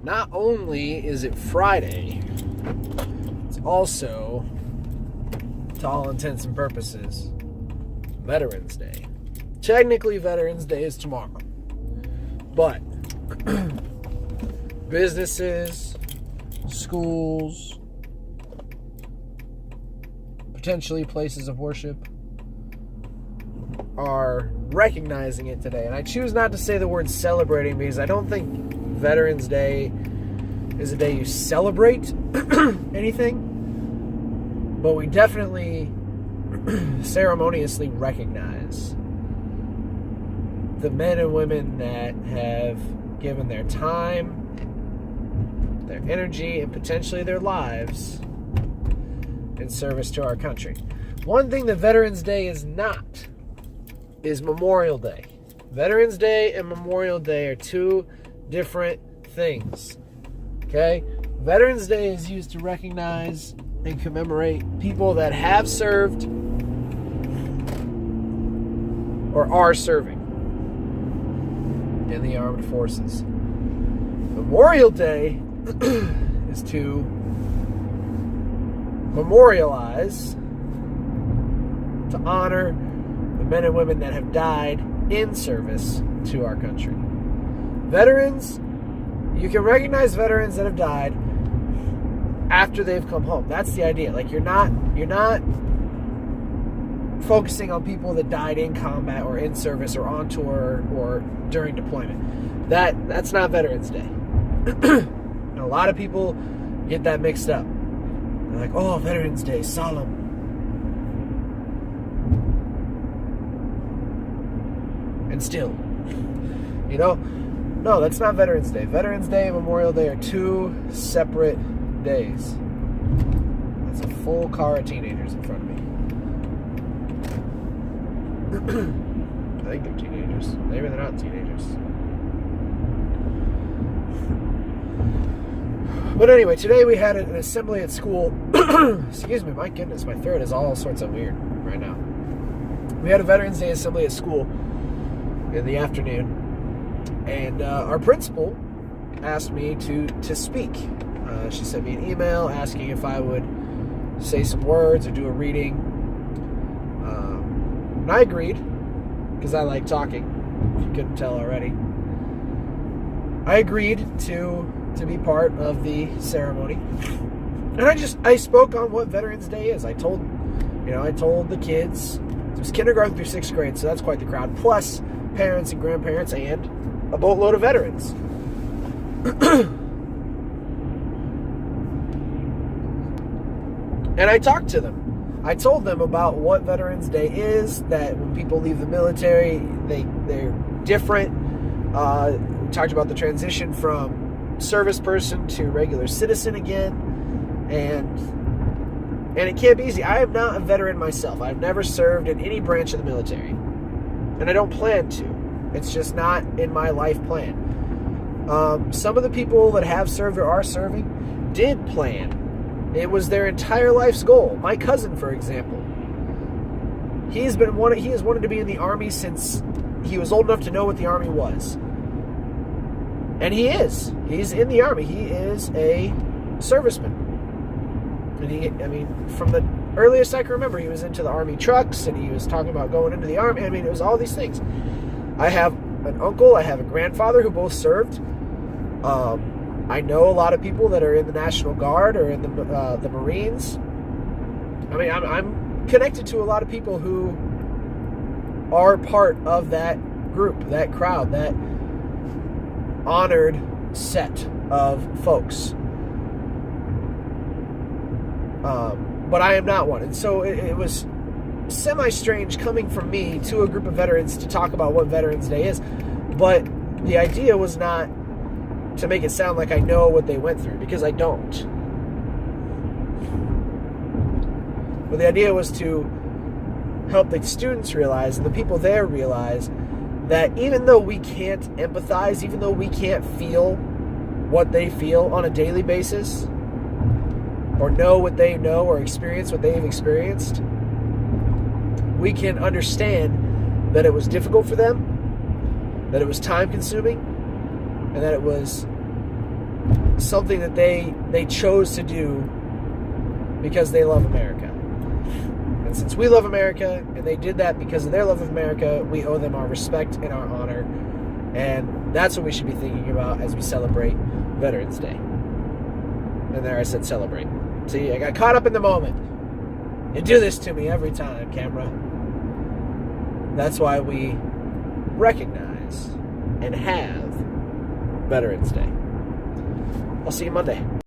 not only is it Friday, it's also, to all intents and purposes, Veterans Day. Technically, Veterans Day is tomorrow. But businesses, schools, potentially places of worship are recognizing it today. And I choose not to say the word celebrating because I don't think Veterans Day is a day you celebrate anything. But we definitely ceremoniously recognize the men and women that have given their time, their energy, and potentially their lives in service to our country. One thing that Veterans Day is not is Memorial Day. Veterans Day and Memorial Day are two different things. Okay? Veterans Day is used to recognize and commemorate people that have served or are serving in the armed forces. Memorial Day is to memorialize, to honor the men and women that have died in service to our country. Veterans, you can recognize veterans that have died after they've come home. That's the idea. Like you're not focusing on people that died in combat or in service or on tour or during deployment. That's not Veterans Day. And a lot of people get that mixed up. They're like, oh, Veterans Day, solemn. And still, no, that's not Veterans Day. Veterans Day and Memorial Day are two separate days. That's a full car of teenagers in front of me. I think they're teenagers. Maybe they're not teenagers. But anyway, today we had an assembly at school. Excuse me, my goodness, my throat is all sorts of weird right now. We had a Veterans Day assembly at school in the afternoon. And our principal asked me to speak. She sent me an email asking if I would say some words or do a reading. And I agreed, because I like talking, if you couldn't tell already. I agreed to be part of the ceremony. And I spoke on what Veterans Day is. I told the kids, it was kindergarten through 6th grade, so that's quite the crowd, plus parents and grandparents and a boatload of veterans. And I talked to them. I told them about what Veterans Day is, that when people leave the military, they're different. We talked about the transition from service person to regular citizen again. And it can't be easy. I am not a veteran myself. I've never served in any branch of the military. And I don't plan to. It's just not in my life plan. Some of the people that have served or are serving did plan. It was their entire life's goal. My cousin, for example, he has wanted to be in the Army since he was old enough to know what the Army was. And he is. He's in the Army. He is a serviceman. And from the earliest I can remember, he was into the Army trucks, and he was talking about going into the Army. It was all these things. I have an uncle, I have a grandfather who both served. I know a lot of people that are in the National Guard or in the Marines. I'm connected to a lot of people who are part of that group, that crowd, that honored set of folks. But I am not one. And so it was semi-strange coming from me to a group of veterans to talk about what Veterans Day is. But the idea was not to make it sound like I know what they went through, because I don't. But the idea was to help the students realize, and the people there realize, that even though we can't empathize, even though we can't feel what they feel on a daily basis, or know what they know, or experience what they've experienced, we can understand that it was difficult for them, that it was time-consuming, and that it was something that they chose to do because they love America. And since we love America, and they did that because of their love of America, we owe them our respect and our honor. And that's what we should be thinking about as we celebrate Veterans Day. And there I said celebrate. See, I got caught up in the moment. You do this to me every time, camera. That's why we recognize and have Veterans Day. I'll see you Monday.